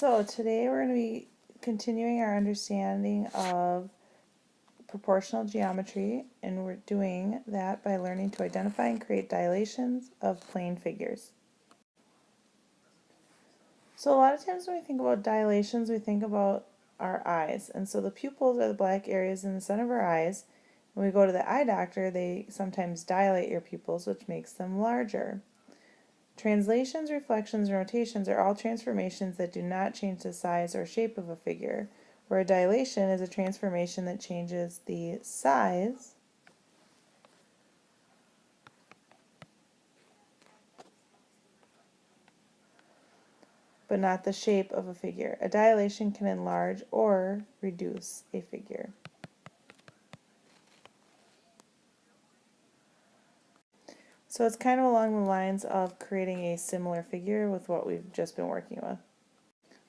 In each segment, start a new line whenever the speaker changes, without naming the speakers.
So today we're going to be continuing our understanding of proportional geometry, and we're doing that by learning to identify and create dilations of plane figures. So a lot of times when we think about dilations, we think about our eyes, and so the pupils are the black areas in the center of our eyes. When we go to the eye doctor, they sometimes dilate your pupils, which makes them larger. Translations, reflections, and rotations are all transformations that do not change the size or shape of a figure, where a dilation is a transformation that changes the size but not the shape of a figure. A dilation can enlarge or reduce a figure. So it's kind of along the lines of creating a similar figure with what we've just been working with.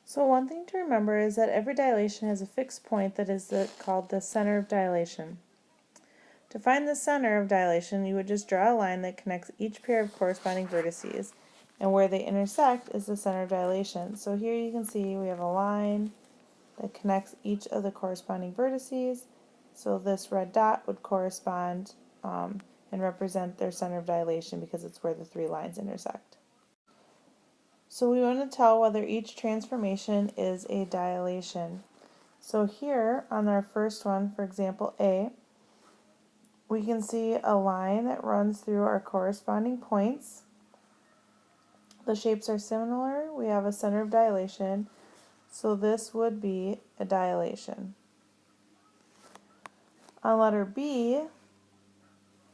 So one thing to remember is that every dilation has a fixed point that is called the center of dilation. To find the center of dilation, you would just draw a line that connects each pair of corresponding vertices, and where they intersect is the center of dilation. So here you can see we have a line that connects each of the corresponding vertices. So this red dot would correspond and represent their center of dilation because it's where the three lines intersect. So we want to tell whether each transformation is a dilation. So here on our first one, for example A, we can see a line that runs through our corresponding points. The shapes are similar. We have a center of dilation, so this would be a dilation. On letter B,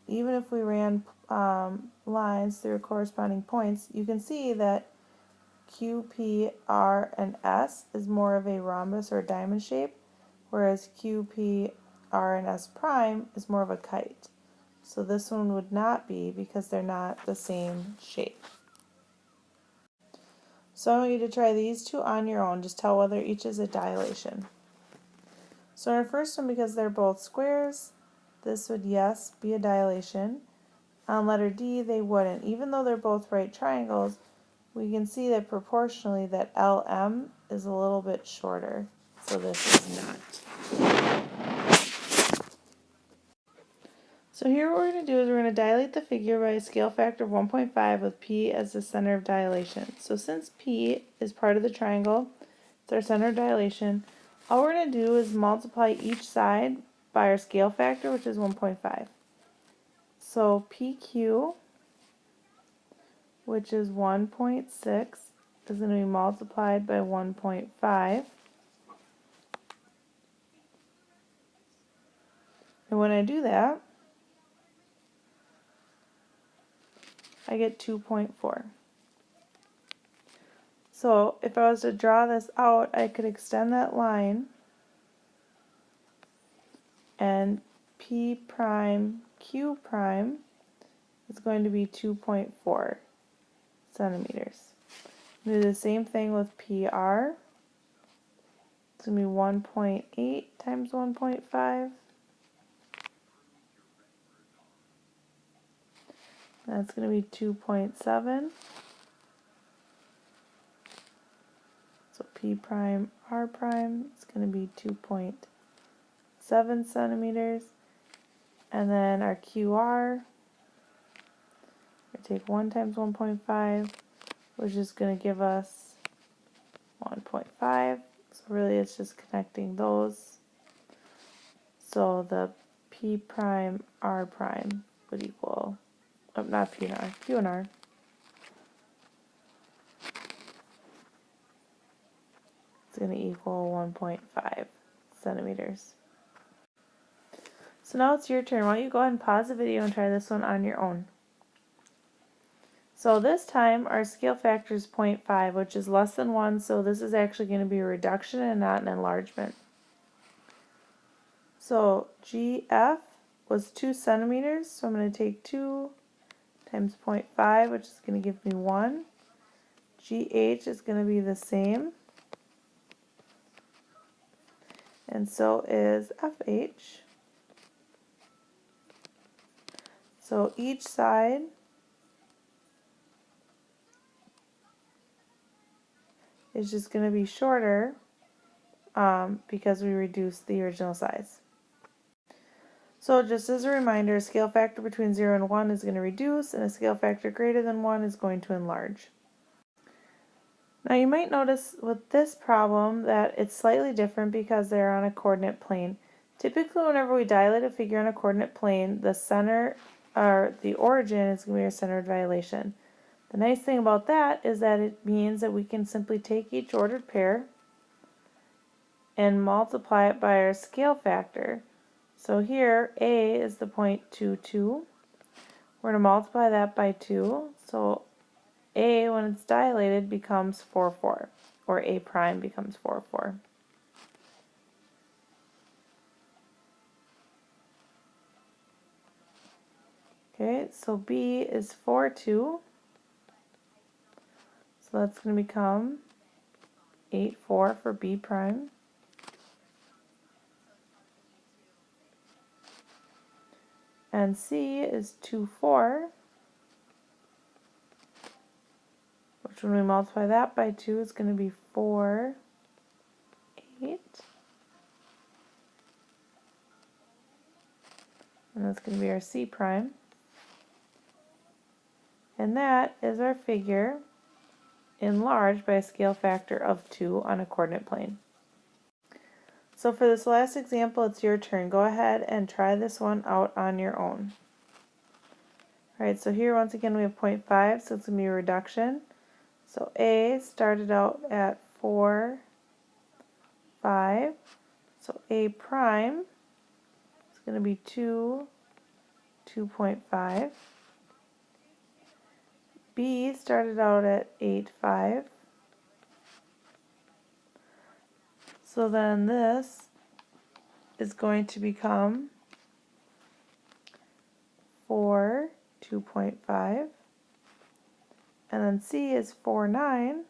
even if we ran lines through corresponding points, you can see that Q, P, R, and S is more of a rhombus or diamond shape, whereas Q, P, R, and S prime is more of a kite. So this one would not be because they're not the same shape. So I want you to try these two on your own. Just tell whether each is a dilation. So in our first one, because they're both squares, this would, yes, be a dilation. On letter D, they wouldn't. Even though they're both right triangles, we can see that proportionally that LM is a little bit shorter. So this is not. So here what we're going to do is we're going to dilate the figure by a scale factor of 1.5 with P as the center of dilation. So since P is part of the triangle, it's our center of dilation, all we're going to do is multiply each side by our scale factor, which is 1.5. So PQ, which is 1.6, is going to be multiplied by 1.5. And when I do that, I get 2.4. So if I was to draw this out, I could extend that line, and P prime Q prime is going to be 2.4 centimeters. Do the same thing with PR. It's going to be 1.8 times 1.5. That's going to be 2.7. So P prime R prime is going to be 2.7 centimeters. And then our QR, we take 1 times 1.5, which is going to give us 1.5. So really it's just connecting those. So the P prime R prime would equal, not P and R, Q and R. It's going to equal 1.5 centimeters. So now it's your turn. Why don't you go ahead and pause the video and try this one on your own. So this time our scale factor is 0.5, which is less than 1, so this is actually going to be a reduction and not an enlargement. So GF was 2 centimeters, so I'm going to take 2 times 0.5, which is going to give me 1. GH is going to be the same, and so is FH. So each side is just going to be shorter because we reduced the original size. So just as a reminder, a scale factor between 0 and 1 is going to reduce, and a scale factor greater than 1 is going to enlarge. Now you might notice with this problem that it's slightly different because they're on a coordinate plane. Typically whenever we dilate a figure on a coordinate plane, the center or the origin is going to be our center of dilation. The nice thing about that is that it means that we can simply take each ordered pair and multiply it by our scale factor. So here A is the point 2, 2. We're going to multiply that by 2. So A, when it's dilated, becomes 4, 4. Or A prime becomes 4, 4. Okay, so B is 4, 2. So that's going to become 8, 4 for B prime. And C is 2, 4. Which when we multiply that by 2 is going to be 4, 8. And that's going to be our C prime. And that is our figure enlarged by a scale factor of 2 on a coordinate plane. So for this last example, it's your turn. Go ahead and try this one out on your own. Alright, so here once again we have 0.5, so it's going to be a reduction. So A started out at 4, 5. So A prime is going to be 2, 2.5. B started out at 8, 5. So then this is going to become 4, 2.5. And then C is 4, 9,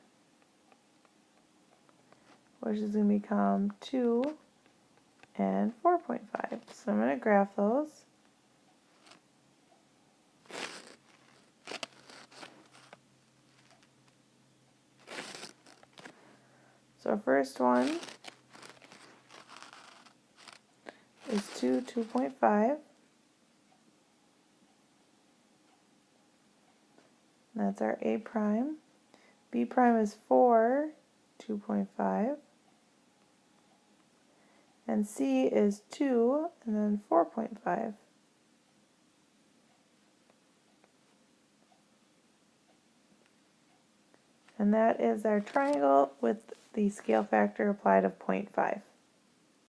which is going to become 2 and 4.5. So I'm going to graph those. So our first one is 2, 2.5. That's our A prime. B prime is 4, 2.5. And C is 2 and then 4.5. And that is our triangle with the scale factor applied of 0.5.